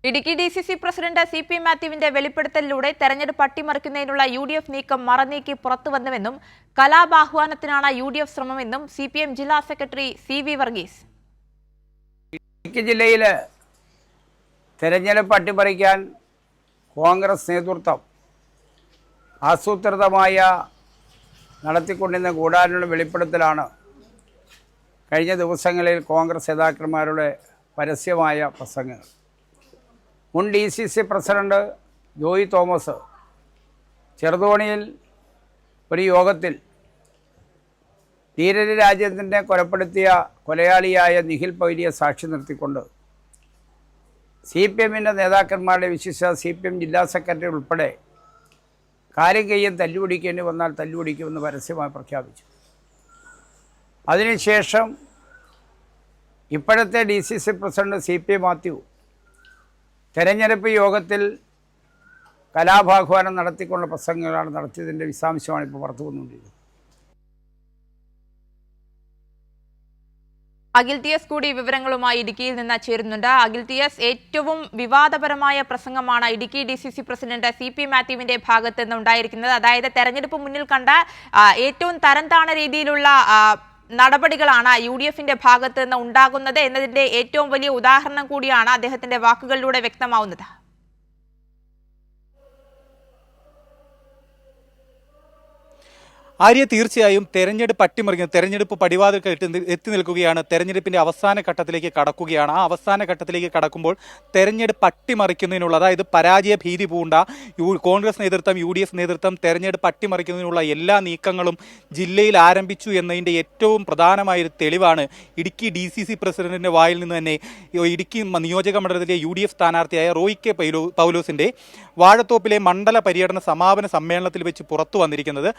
Idukki DCC president CP മാത്യുവിന്റെ വെളിപ്പെടുത്തലിലൂടെ തെരഞ്ഞെടുപ്പ് അട്ടിമറിക്കുന്നതിനുള്ള UDF നീക്കം മറനീക്കി പുറത്തുവന്നുവെന്നും കലാപാഹ്വാനത്തിനാണ് UDF ശ്രമമെന്നും CPM ജില്ലാ സെക്രട്ടറി CV വർഗീസ്. ഇടുക്കി ജില്ലയിലെ തെരഞ്ഞെടുപ്പ് അട്ടിമറിക്കാൻ കോൺഗ്രസ് നേതൃത്വം ആസൂത്രിതമായ നടത്തിക്കൊണ്ടിരുന്ന ഗൂഢാലോചന വെളിപ്പെടുത്തലാണ് കഴിഞ്ഞ ദിവസങ്ങളിൽ കോൺഗ്രസ് നേതാക്കന്മാരുടെ പരസ്യമായ പ്രസംഗങ്ങൾ. മുൻ DCC പ്രസിഡന്റ് ജോയി തോമസ് ചെറുതോണിയിൽ ഒരു യോഗത്തിൽ ധീരരി രാജ്യത്തിൻ്റെ കൊലപ്പെടുത്തിയ കൊലയാളിയായ നിഖിൽ പൈലിയെ സാക്ഷി നിർത്തിക്കൊണ്ട് CPMൻ്റെ നേതാക്കന്മാരുടെ വിശിഷ്ട CPM ജില്ലാ സെക്രട്ടറി ഉൾപ്പെടെ കാര്യം കയ്യും തല്ലുപിടിക്കേണ്ടി വന്നാൽ തല്ലുപിടിക്കുമെന്ന് പരസ്യമായി പ്രഖ്യാപിച്ചു. അതിനുശേഷം ഇപ്പോഴത്തെ DCC പ്രസിഡന്റ് CP മാത്യു തെരഞ്ഞെടുപ്പ് യോഗത്തിൽ കലാപാഹ്വാനം നടത്തിക്കൊണ്ട പ്രസംഗങ്ങളാണ് നടത്തിയതിൻ്റെ വിശദാംശമാണ് ഇപ്പോൾ പുറത്തു വന്നുകൊണ്ടിരിക്കുന്നത്. അഖിൽ TS കൂടി വിവരങ്ങളുമായി ഇടുക്കിയിൽ നിന്ന് ചേരുന്നുണ്ട്. അഖിൽ TS, ഏറ്റവും വിവാദപരമായ പ്രസംഗമാണ് ഇടുക്കി DCC പ്രസിഡന്റ് CP മാത്യുവിന്റെ ഭാഗത്ത് നിന്ന് ഉണ്ടായിരിക്കുന്നത്. അതായത് തെരഞ്ഞെടുപ്പ് മുന്നിൽ കണ്ട ഏറ്റവും തരംതാണ രീതിയിലുള്ള നടപടികളാണ് UDFന്റെ ഭാഗത്ത് നിന്ന് ഉണ്ടാകുന്നത് എന്നതിന്റെ ഏറ്റവും വലിയ ഉദാഹരണം കൂടിയാണ് അദ്ദേഹത്തിന്റെ വാക്കുകളിലൂടെ വ്യക്തമാവുന്നത്. ആര്യ, തീർച്ചയായും തെരഞ്ഞെടുപ്പ് അട്ടിമറിക്കുന്ന തെരഞ്ഞെടുപ്പ് പടിവാതിൽക്ക് എത്തി നിൽക്കുകയാണ്. തെരഞ്ഞെടുപ്പിന്റെ അവസാന ഘട്ടത്തിലേക്ക് കടക്കുകയാണ്. ആ അവസാന ഘട്ടത്തിലേക്ക് കടക്കുമ്പോൾ തെരഞ്ഞെടുപ്പ് അട്ടിമറിക്കുന്നതിനുള്ള, അതായത് പരാജയ ഭീതി പൂണ്ട കോൺഗ്രസ് നേതൃത്വം, UDF നേതൃത്വം തെരഞ്ഞെടുപ്പ് അട്ടിമറിക്കുന്നതിനുള്ള എല്ലാ നീക്കങ്ങളും ജില്ലയിൽ ആരംഭിച്ചു എന്നതിൻ്റെ ഏറ്റവും പ്രധാനമായൊരു തെളിവാണ് ഇടുക്കി DCC പ്രസിഡന്റിന്റെ വായിൽ നിന്ന് തന്നെ ഇടുക്കി നിയോജക മണ്ഡലത്തിലെ UDF സ്ഥാനാർത്ഥിയായ റോയ് കെ പൗലോസിന്റെ വാഴത്തോപ്പിലെ മണ്ഡല പര്യടന സമാപന സമ്മേളനത്തിൽ വെച്ച് പുറത്തു വന്നിരിക്കുന്നത്.